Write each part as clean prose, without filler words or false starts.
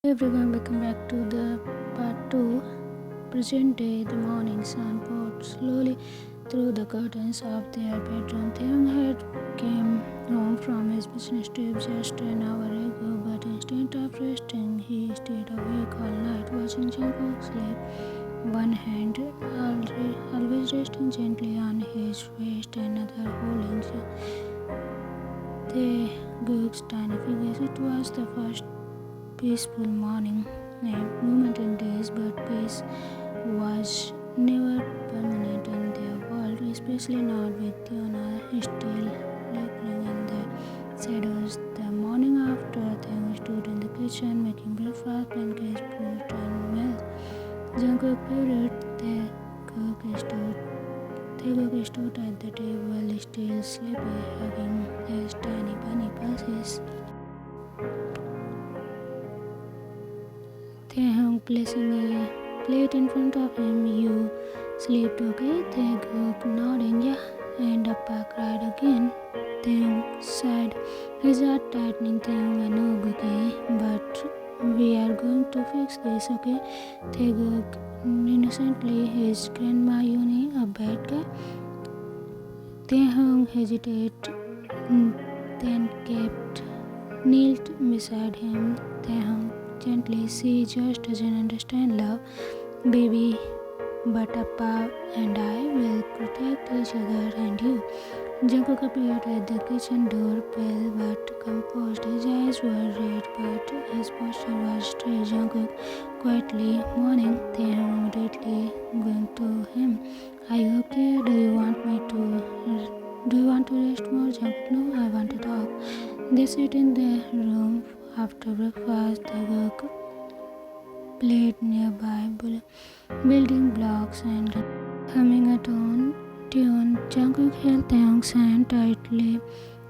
Everyone, welcome back to the part 2. Present day, the morning sun poured slowly through the curtains of their bedroom. Taehyung had came home from his business trip just an hour ago, but instead of resting, he stayed awake all night watching Jungkook sleep. One hand always resting gently on his waist, another holding Taehyung's tiny fingers. It was the first peaceful morning moment in days, but peace was never permanent in their world, especially not with Yuna still lurking in the shadows. The morning after, Taehyung stood in the kitchen making breakfast, pancakes, fruit, and milk. Jungkook favorite Taehyung stood at the table, still sleepy, hugging his tiny bunny pulses. Taehyung placing a plate in front of him. You slept okay? Taehyung nodding. Yeah. And Appa cried again. Taehyung sighed. His heart tightening. Taehyung, I know, okay, but we are going to fix this, okay? Taehyung innocently, his grandma Yuna a bad guy? Taehyung hesitated, then kept knelt beside him. Taehyung gently, she just doesn't understand love, baby. But Appa and I will protect each other and you. Jungkook appeared at the kitchen door, pale but composed. His eyes were red, but his posture was straight. Jungkook quietly mourning. Taehyung immediately going to him. Are you okay? Do you want to rest more? Jungkook, no, I want to talk. They sat in the room after breakfast. Taehyung played nearby, building blocks and humming a tune. Jungkook held Taehyung's hand tightly.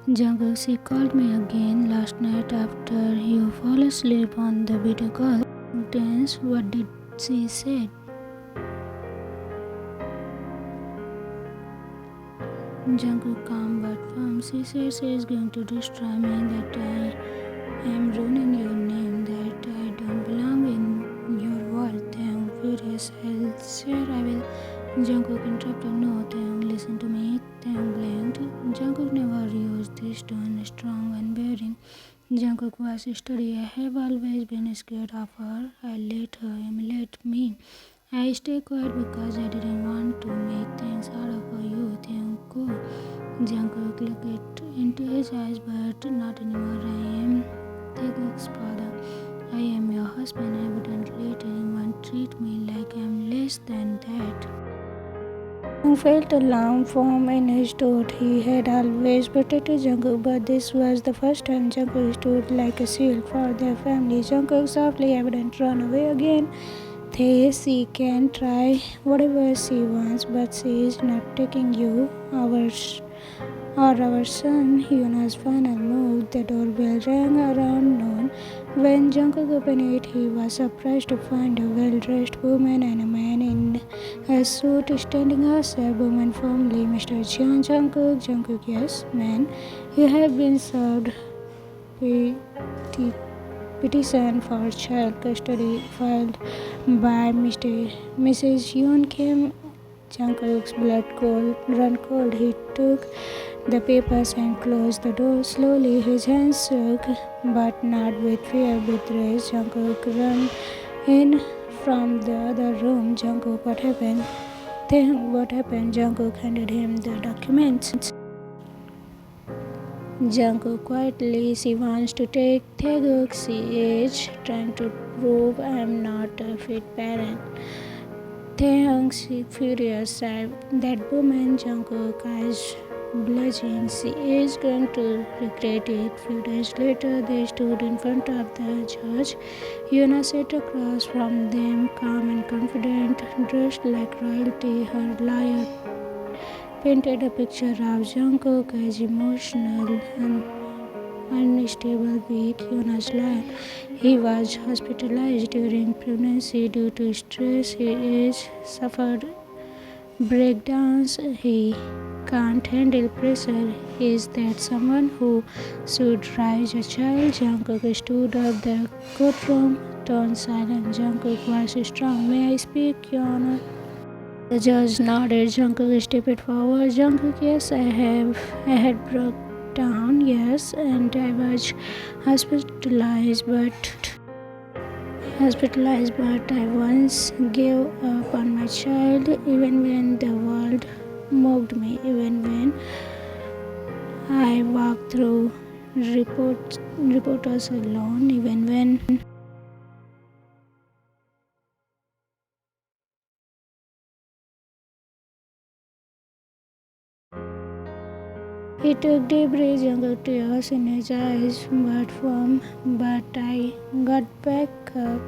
Jungkook, she called me again last night after you fall asleep on the video call. Tense, what did she say? Jungkook calm but firm. She said she is going to destroy me, that I am ruining your name, that I don't belong in your world. Taehyung furious. Sure I will. Jungkook interrupted. No, Taehyung, listen to me. Taehyung blinked. Jungkook never used this tone, strong and bearing. Jungkook was steady. I have always been scared of her. I let her humiliate me. I stay quiet because I didn't want to make things harder for you. Taehyung, go. Jungkook looked into his eyes, but not anymore. I am Taehyung's father. I am your husband. I wouldn't let anyone treat me like I am less than that. Taehyung felt alarm form in his throat. He had always protected Jungkook, but this was the first time Jungkook stood like a shield for their family. Jungkook softly wouldn't run away again. She can try whatever she wants, but she is not taking you, our son. Yuna's final move. The doorbell rang around noon. When Jungkook opened it, he was surprised to find a well-dressed woman and a man in a suit standing outside. Woman firmly, Mr. Jungkook, yes, man. You have been served. Petition for child custody filed by Mrs. Yoon came. Jungkook's blood run cold. He took the papers and closed the door slowly. His hands shook, but not with fear, with rage. Jungkook ran in from the other room. Jungkook, what happened? What happened? Jungkook handed him the documents. Jungkook quietly, she wants to take Taehyung. She is trying to prove I am not a fit parent. Taehyung, she furious at that woman. Jungkook eyes blazing. She is going to regret it. Few days later, they stood in front of the judge. Yuna sat across from them, calm and confident, dressed like royalty. Her lawyer painted a picture of Jungkook as emotional and unstable, weak. Yuna's life. He was hospitalized during pregnancy due to stress. He is suffered breakdowns. He can't handle pressure. Is that someone who should raise a child? Jungkook stood up the courtroom. turned silent. Jungkook was strong. May I speak, Your Honor? The judge nodded. Jungkook stepped forward. Jungkook, yes, I had broke down, yes, and I was hospitalized, but I once gave up on my child, even when the world mocked me, even when I walked through reporters alone, even when he took deep breaths. Younger tears in his eyes, but firm. But I got back up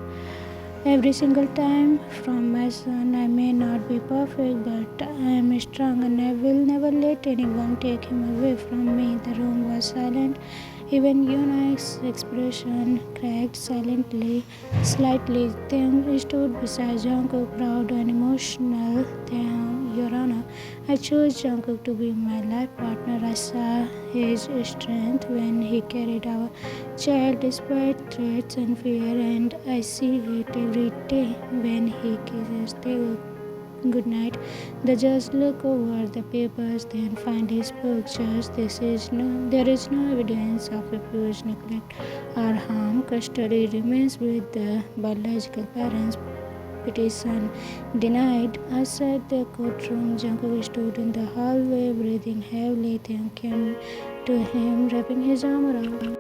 every single time. From my son, I may not be perfect, but I am strong and I will never let anyone take him away from me. The room was silent. Even Yuna's expression cracked slightly. Taehyung stood beside Jungkook, proud and emotional. Taehyung, Your Honor, I chose Jungkook to be my life partner. I saw his strength when he carried our child despite threats and fear, and I see it every day when he kisses Taehyung goodnight. The judge looked over the papers, then finally spoke. Judge, there is no evidence of abuse, neglect, or harm. Custody remains with the biological parents. Petition denied. Outside the courtroom, Jungkook stood in the hallway, breathing heavily. Taehyung came to him, wrapping his arm around.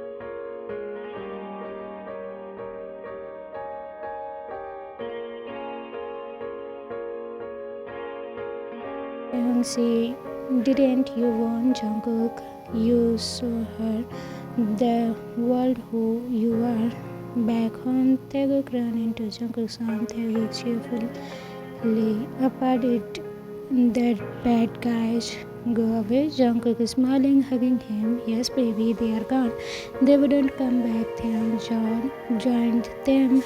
See, didn't you want Jungkook? You saw her, the world who you are. Back home, Taekook ran into Jungkook's arm. Taehyung cheerfully apart it. That bad guys go away. Jungkook is smiling, hugging him. Yes, baby, they are gone. They wouldn't come back. Taehyung joined them,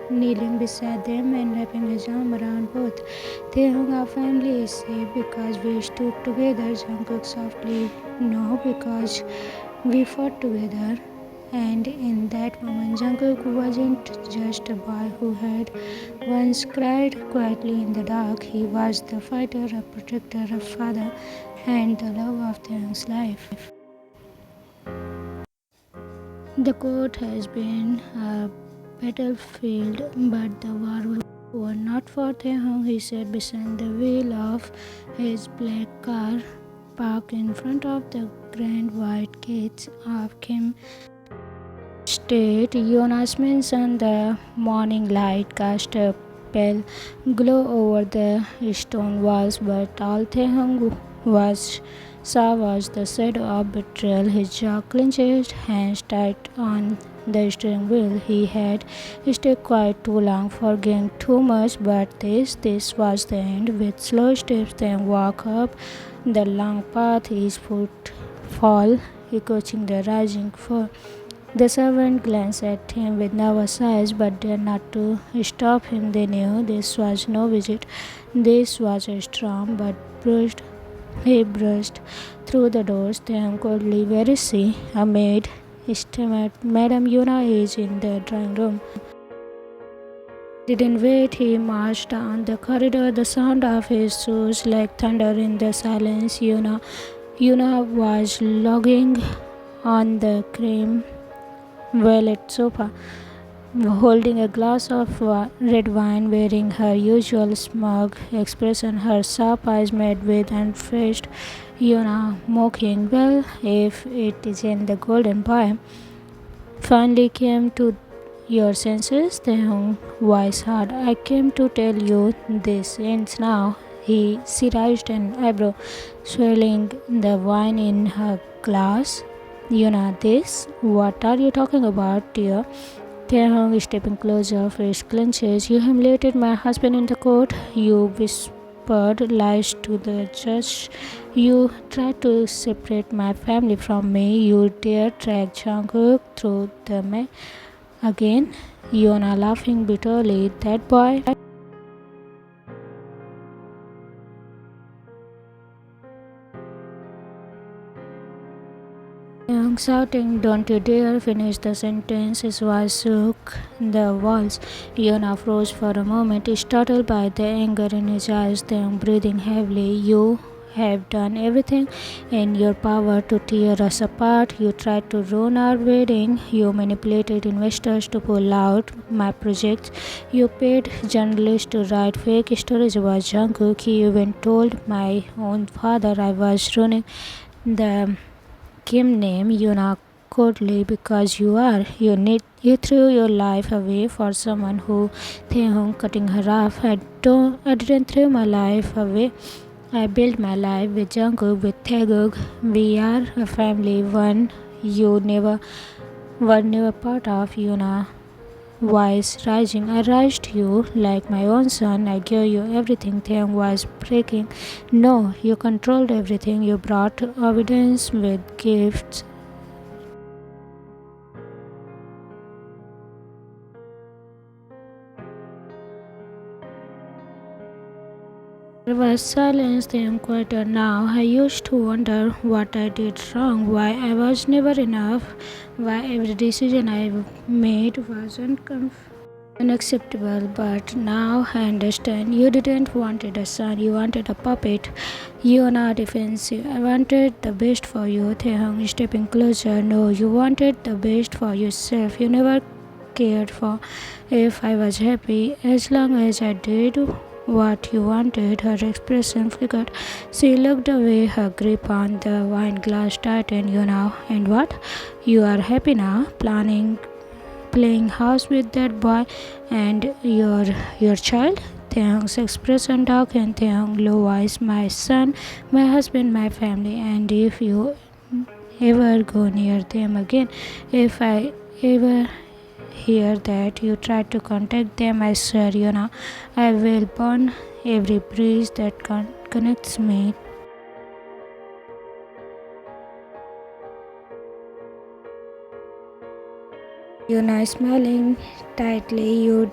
kneeling beside them and wrapping his arm around both. Taehyung, our family is safe because we stood together. Jungkook softly, no, because we fought together. And in that moment, Jungkook wasn't just a boy who had once cried quietly in the dark. He was the fighter, a protector, a father, and the love of Taehyung's life. The court has been a battlefield, but the war was over. Not for Taehyung, he sat beside the wheel of his black car, parked in front of the grand white gates of Kim State. Yuna's mansion, the morning light cast a pale glow over the stone walls, but all Taehyung saw was the shadow of betrayal. His jaw clenched, hands tight on the steering wheel. He had stayed quiet too long, forgetting too much, but this was the end. With slow steps, they walk up the long path, his footfall echoing the rising floor. The servant glanced at him with nervous eyes, but dared not to stop him. They knew this was no visit. This was a storm, but he brushed through the doors. Then coldly, where is she? A maid stammered, Madam Yuna is in the drawing room. Didn't wait, he marched down the corridor, the sound of his shoes like thunder in the silence. Yuna was lounging on the cream velvet sofa, holding a glass of red wine, wearing her usual smug expression, her sharp eyes met with unfazed Yuna, mocking. Well, if it isn't the golden boy, finally came to your senses, Taehyung voice hard. I came to tell you this ends now. She raised an eyebrow, swirling the wine in her glass. Yuna, this? What are you talking about, dear? Taehyung stepping closer, face clenches. You humiliated my husband in the court. You whispered lies to the judge. You tried to separate my family from me. You dare drag Jungkook through the again. Yuna laughing bitterly. That boy. Taehyung shouting, "Don't you dare finish the sentence." His voice shook the walls. Yuna froze for a moment, startled by the anger in his eyes, then breathing heavily. "You have done everything in your power to tear us apart. You tried to ruin our wedding. You manipulated investors to pull out my projects. You paid journalists to write fake stories about Jungkook. You even told my own father I was ruining the Kim name, Yuna, coldly because you are. You threw your life away for someone who Taehyung cutting her off. I didn't throw my life away. I built my life with Jungkook, with Taekook. We are a family, one you never part of. Yuna voice rising. I raised you like my own son. I gave you everything. Taehyung was breaking. No, you controlled everything. You brought evidence with gifts. There was silence, then quieter now. I used to wonder what I did wrong, why I was never enough, why every decision I made was unacceptable. But now I understand. You didn't wanted a son, you wanted a puppet. You are not defensive. I wanted the best for you. Taehyung stepping closer. No, you wanted the best for yourself. You never cared for if I was happy. As long as I did what you wanted, her expression flickered. She looked away, her grip on the wine glass tightened. You now, and what? You are happy now, playing house with that boy and your child? Taehyung's expression darkened. Taehyung low voice, my son, my husband, my family, and if you ever go near them again, if I ever hear that you try to contact them, I swear, I will burn every bridge that connects me. Yuna smiling tightly, you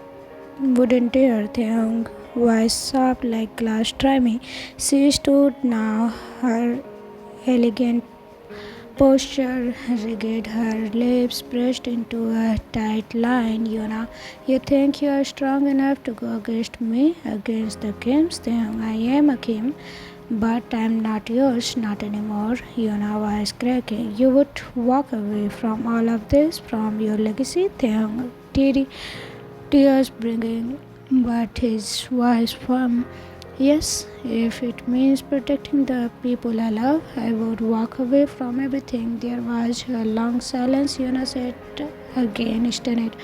wouldn't dare. Taehyung voice sharp like glass. Try me. She stood now, her elegant posture rigid, her lips pressed into a tight line. Yuna, you think you are strong enough to go against me, against the Kims? Then I am a Kim, but I am not yours, not anymore. Yuna was cracking. You would walk away from all of this, from your legacy? Then tears bringing, but his voice firm. Yes, if it means protecting the people I love, I would walk away from everything. There was a long silence. Yuna said again, stunned.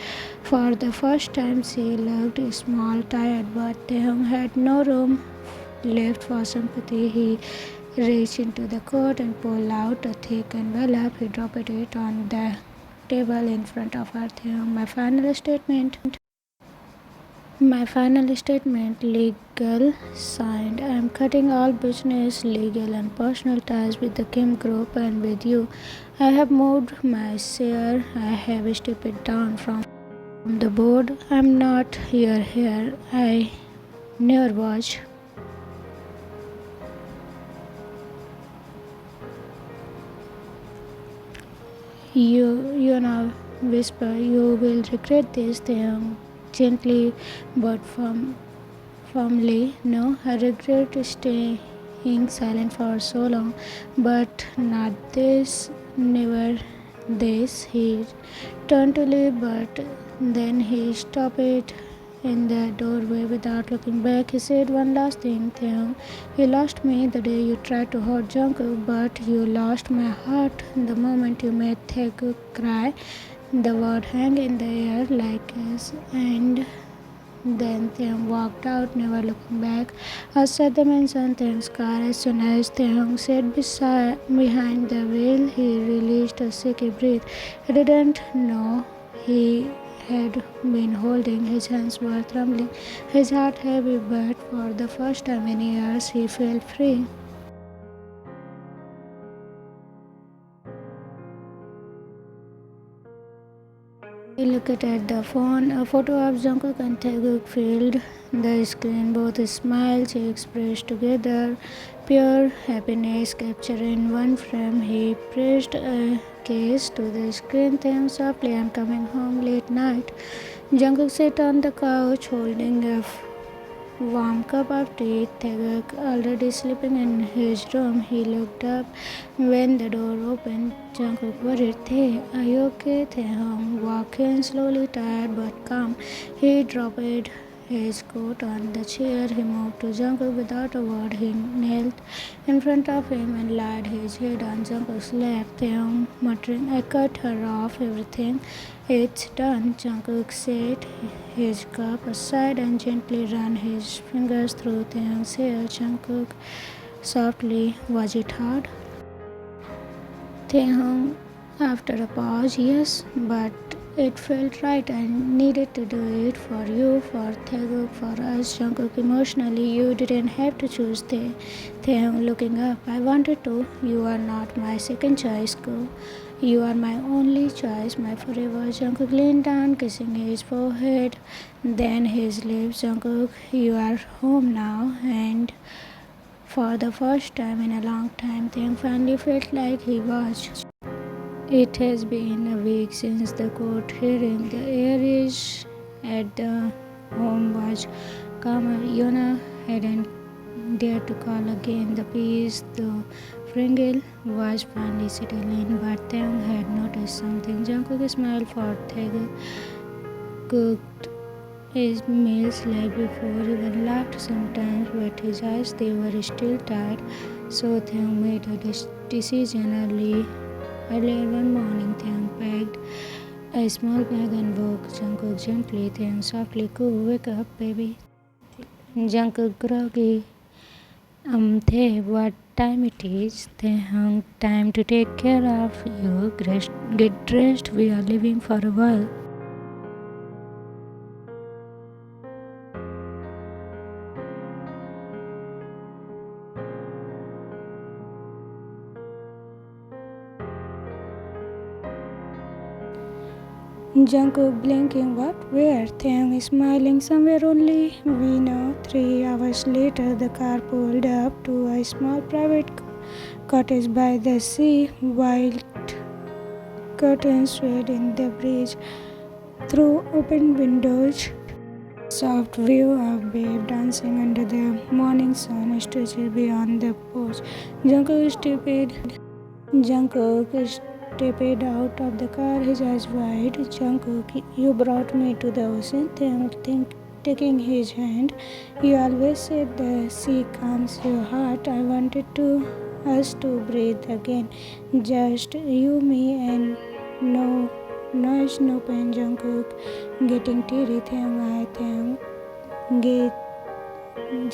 For the first time, she looked small, tired, but Taehyung had no room left for sympathy. He reached into the coat and pulled out a thick envelope. He dropped it on the table in front of her. Taehyung, my final statement. My final statement, legal, signed. I am cutting all business, legal and personal ties with the Kim Group and with you. I have moved my share. I have stepped down from the board. I am not here. I never was. You now whisper, you will regret this thing gently but firmly. No, I regret staying silent for so long, but not this, never this. He turned to leave, but then he stopped in the doorway without looking back. He said one last thing, Taehyung. You lost me the day you tried to hurt Jungkook, but you lost my heart the moment you made Taekook cry. The word hung in the air like us, and then Taehyung walked out, never looking back. Outside the mansion, Taehyung's car, as soon as Taehyung sat behind the wheel, he released a shaky breath. He didn't know he had been holding. His hands were trembling, his heart heavy, but for the first time in years, he felt free. He looked at the phone. A photo of Jungkook and Taehyung filled the screen. Both smiles he expressed together, pure happiness captured in one frame. He pressed a gaze to the screen. Taehyung softly, I'm coming home late night. Jungkook sat on the couch holding a warm cup of tea. Taehyung already sleeping in his room. He looked up when the door opened. Jungkook worried, "Tae, are you okay?" Taehyung walked in slowly, tired but calm. He dropped his coat on the chair. He moved to Jungkook without a word. He knelt in front of him and laid his head on Jungkook's lap. Taehyung muttering, "I cut her off. Everything. It's done." Jungkook set his cup aside and gently ran his fingers through Taehyung's hair. Jungkook softly, "Was it hard?" Taehyung, after a pause, "Yes, but it felt right. I needed to do it for you, for Taekook, for us." Jungkook emotionally, "You didn't have to choose Taehyung looking up, "I wanted to. You are not my second choice, Ko. You are my only choice, my forever." Jungkook leaned down, kissing his forehead, then his lips. Jungkook, you are home now, and for the first time in a long time, Taehyung finally felt like he was. It has been a week since the court hearing. The air is at the home was calmer. Yuna hadn't dared to call again. The peace, the Fringle was finally settling, but Taehyung had noticed something. Jungkook smiled for Taehyung, cooked his meals like before, even laughed sometimes, but his eyes, they were still tired. So Taehyung made a decision earlier one morning. Taehyung packed a small bag and woke Jungkook gently. Taehyung softly, "Ko, wake up, baby." Jungkook groggy, Tae, what time it is?" Taehyung, "Time to take care of you. Get dressed. We are leaving for a while." Jungkook blinking, "What? Where?" Taehyung smiling, "Somewhere only we know." 3 hours later, the car pulled up to a small private cottage by the sea. White curtains swayed in the breeze through open windows. Soft view of babe dancing under the morning sun stretches beyond the porch. Jungkook stepped out of the car, his eyes wide. "Jungkook, you brought me to the ocean." Taehyung taking his hand, "You always said the sea calms your heart. I wanted us to breathe again. Just you, me, and no noise, no pain." Jungkook getting teary. Taehyung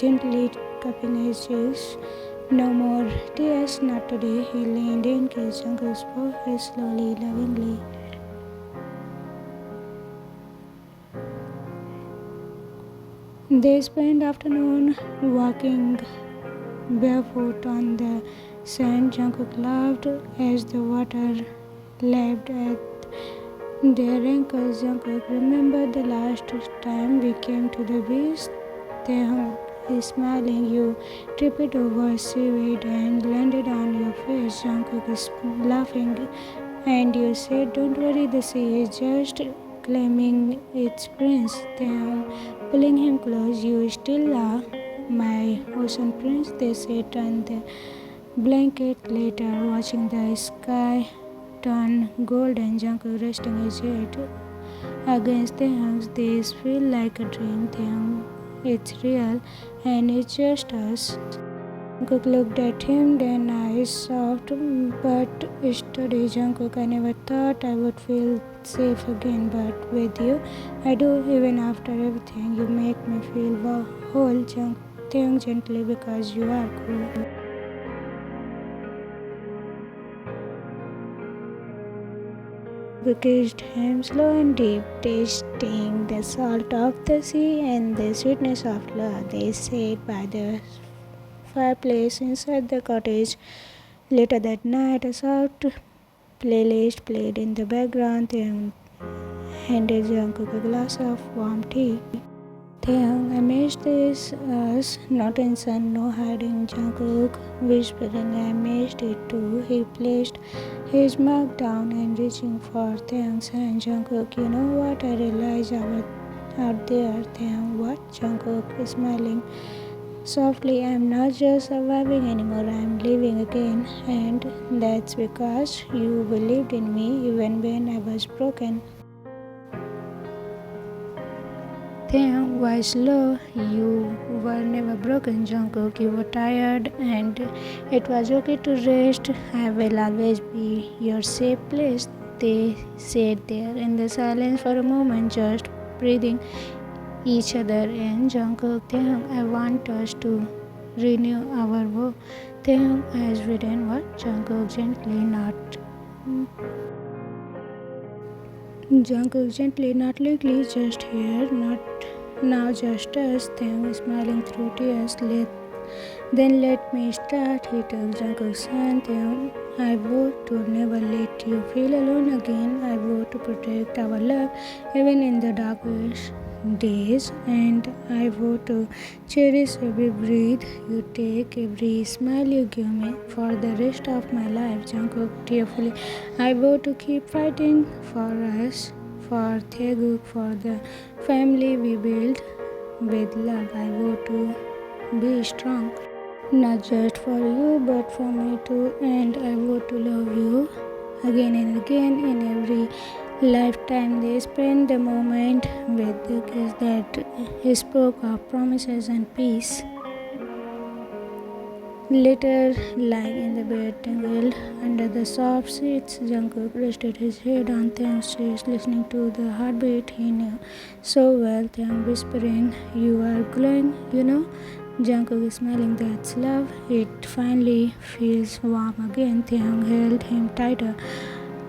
gently cupping his cheeks. "No more tears, not today." He leaned in, kissed Jungkook's forehead slowly, lovingly. They spent afternoon walking barefoot on the sand. Jungkook laughed as the water lapped at their ankles. Jungkook, "Remember the last time we came to the beach?" Taehyung is smiling, "You tripped over seaweed and landed on your face." Jungkook is laughing, "And you said, don't worry, the sea is just claiming its prince." Taehyung pulling him close, "You still are my ocean prince." They sat on the blanket later, watching the sky turn golden. Jungkook resting his head against Taehyung's. "This feels like a dream." Taehyung, "It's real, and it's just us." Jungkook looked at him, then eyes soft but steady. Jungkook, "I never thought I would feel safe again, but with you, I do. Even after everything, you make me feel whole." Taehyung gently, "Because you are cool." We kissed him slow and deep, tasting the salt of the sea and the sweetness of love. They sat by the fireplace inside the cottage. Later that night, a soft playlist played in the background and handed Jungkook a glass of warm tea. Taehyung, I missed this us, no tension, no hiding. Jungkook whispering, I missed it too. He placed his mug down and reaching for Taehyung's hand. Jungkook, you know what I realized out there? Taehyung, what? Jungkook is smiling softly. I'm not just surviving anymore, I'm living again. And that's because you believed in me even when I was broken. Taehyung was low. You were never broken, Jungkook. You were tired, and it was okay to rest. I will always be your safe place. They sat there in the silence for a moment, just breathing each other in. Jungkook, Taehyung, I want us to renew our vow. Taehyung has written what? Jungkook gently, not lately, just here, not now, just us. Taehyung smiling through tears. Let me start. He took Jungkook's hand. Taehyung, I vow to never let you feel alone again. I vow to protect our love even in the darkest days, and I vow to cherish every breath you take, every smile you give me for the rest of my life. Jungkook tearfully, I vow to keep fighting for us, for Taekook, for the family we built with love. I vow to be strong, not just for you but for me too, and I vow to love you again and again in every lifetime they spent. The moment with the kiss that spoke of promises and peace. Later, lying in the bed, tangled under the soft sheets, Jungkook rested his head on Taehyung's chest, listening to the heartbeat he knew so well. Taehyung whispering, "You are glowing, you know." Jungkook smiling, "That's love. It finally feels warm again." Taehyung held him tighter.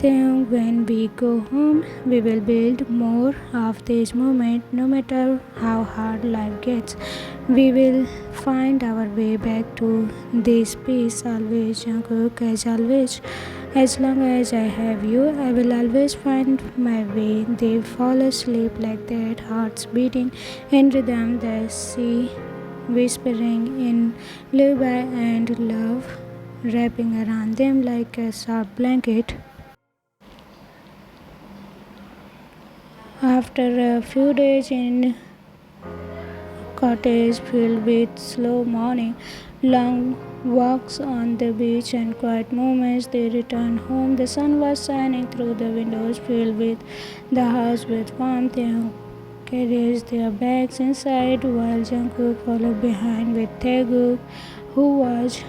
Taehyung, when we go home, we will build more of this moment. No matter how hard life gets, we will find our way back to this peace. Always, Jungkook, as always. As long as I have you, I will always find my way. They fall asleep like that, hearts beating in rhythm, the sea whispering in lullaby, and love wrapping around them like a soft blanket. After a few days in cottage filled with slow morning, long walks on the beach and quiet moments, they returned home. The sun was shining through the windows, filled with the house with warmth. They carried their bags inside while Jungkook followed behind with Taekook, who was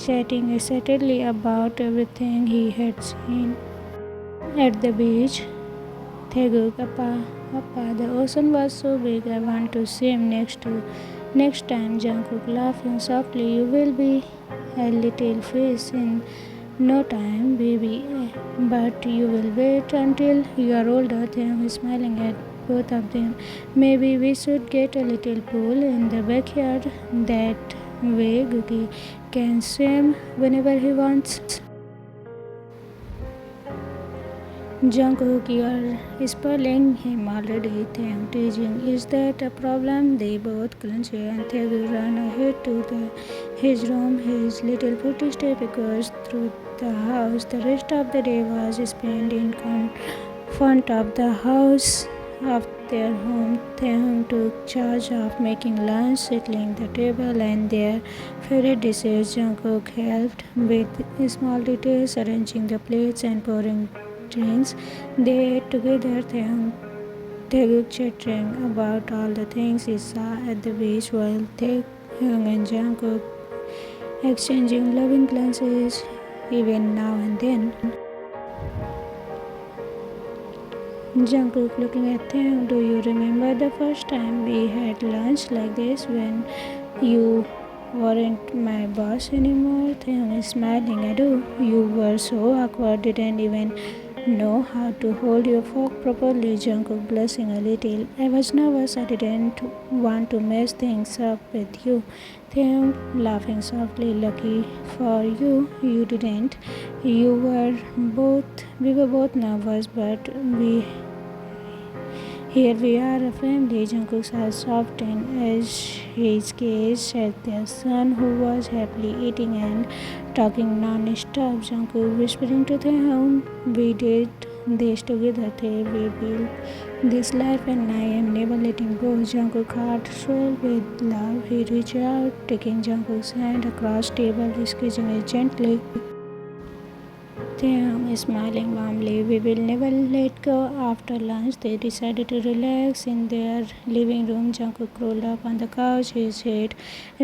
chatting excitedly about everything he had seen at the beach. Taekook, Appa, the ocean was so big, I want to swim next time. Jungkook laughing softly, you will be a little fish in no time, baby, but you will wait until you are older. Taehyung smiling at both of them. Maybe we should get a little pool in the backyard. That way Gookie can swim whenever he wants. Jungkook, you are spoiling him already. Taehyung teasing, is that a problem? They both clench and Taehyung ran ahead to his room. His little footstep echoes through the house. The rest of the day was spent in front of the house of their home. Taehyung took charge of making lunch, settling the table and their favorite dishes. Jungkook helped with small details, arranging the plates and pouring drinks. They ate together, Taekook chattering about all the things he saw at the beach, while Taehyung and Jungkook exchanging loving glances even now and then. Jungkook looking at Taehyung, do you remember the first time we had lunch like this when you weren't my boss anymore? Taehyung is smiling, I do. You were so awkward, didn't even know how to hold your fork properly. Jungkook blushing a little. I was nervous. I didn't want to mess things up with you. Taehyung laughing softly. Lucky for you, you didn't. We were both nervous, but Here we are, a family. Jungkook's eyes softened as his gaze at their son, who was happily eating and talking non-stop. Jungkook whispering to Taehyung, "We did this together. We built this life, and I am never letting go." Jungkook's heart swelled with love. He reached out, taking Jungkook's hand across table, squeezing it gently. Taehyung is smiling warmly. "We will never let go." After lunch, they decided to relax in their living room. Jungkook curled up on the couch, his head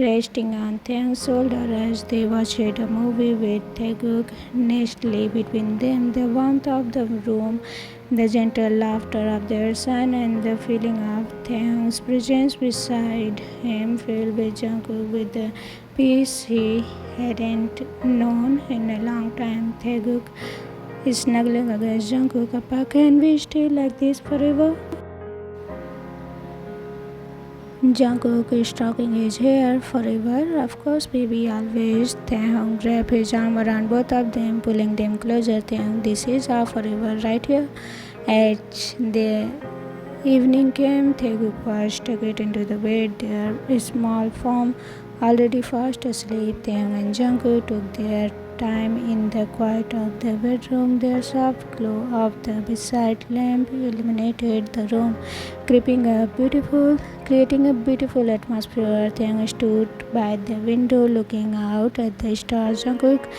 resting on Taehyung's shoulder as they watched a movie with Taekook nestling between them. The warmth of the room, the gentle laughter of their son, and the feeling of Taehyung's presence beside him filled with Jungkook with the peace he hadn't known in a long time. Taehyung is snuggling against Jungkook. "Papa, can we stay like this forever?" Jungkook is stroking his hair. "Forever? Of course, baby, always." Taehyung grabbed his arm around both of them, pulling them closer. "Taehyung, this is our forever, right here." As the evening came, Taehyung was tucked into the bed, their small form already fast asleep. Taehyung and Jungkook took their time in the quiet of the bedroom. The soft glow of the bedside lamp illuminated the room, creating a beautiful atmosphere. Taehyung stood by the window looking out at the stars. Jungkook,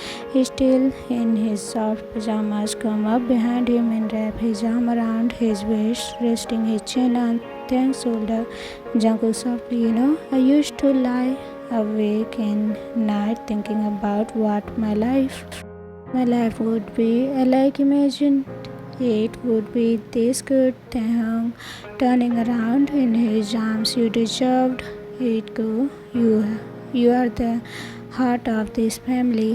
still in his soft pajamas, came up behind him and wrapped his arm around his waist, resting his chin on Taehyung's shoulder. Jungkook softly, "I used to lie awake in night thinking about what my life would be like. Imagined it would be this good." Taehyung turning around in his arms. "You deserved it, go. You are the heart of this family."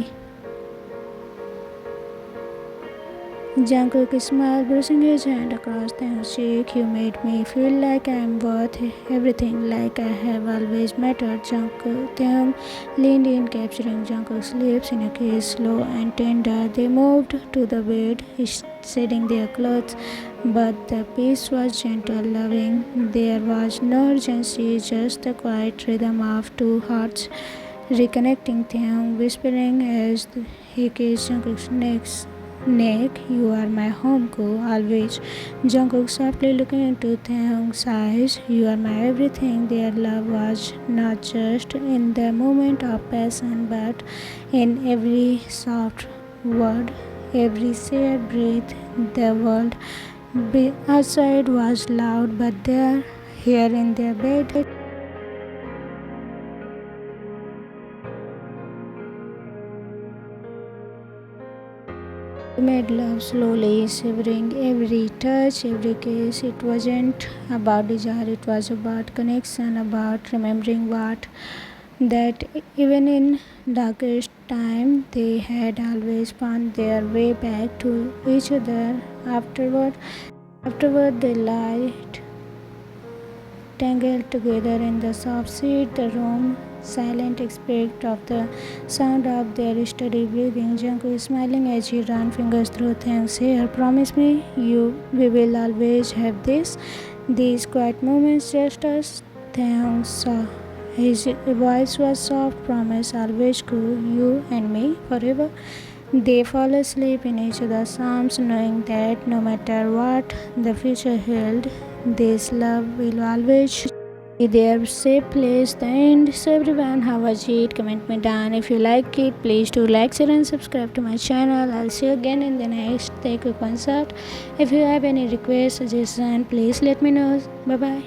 Jungkook smiled, brushing his hand across Taehyung's cheek. "You made me feel like I am worth everything, like I have always mattered." Taehyung leaned in, capturing Jungkook's lips in a kiss, slow and tender. They moved to the bed, shedding their clothes, but the peace was gentle, loving. There was no urgency, just the quiet rhythm of two hearts reconnecting. Taehyung whispering as he kissed Jungkook's neck, "You are my home, go, always." Jungkook softly looking into Taehyung's eyes. "You are my everything." Their love was not just in the moment of passion, but in every soft word, every shared breath. The world outside was loud, but here in their bed, they made love slowly, savoring every touch, every kiss. It wasn't about desire, it was about connection, about remembering that even in darkest time they had always found their way back to each other. Afterward they lied tangled together in the soft sheet, the room silent except of the sound of their steady breathing. Jungkook is smiling as he ran fingers through Taehyung's hair. "Promise me, we will always have these quiet moments, just us." Taehyung saw. His voice was soft. "Promise, always go, you and me, forever." They fall asleep in each other's arms, knowing that no matter what the future held, this love will always be their safe place. The end. So everyone, how was it? Comment me down. If you like it, please do like, share and subscribe to my channel. I'll see you again in the next taekook concert. If you have any request, suggestion, please let me know. Bye bye.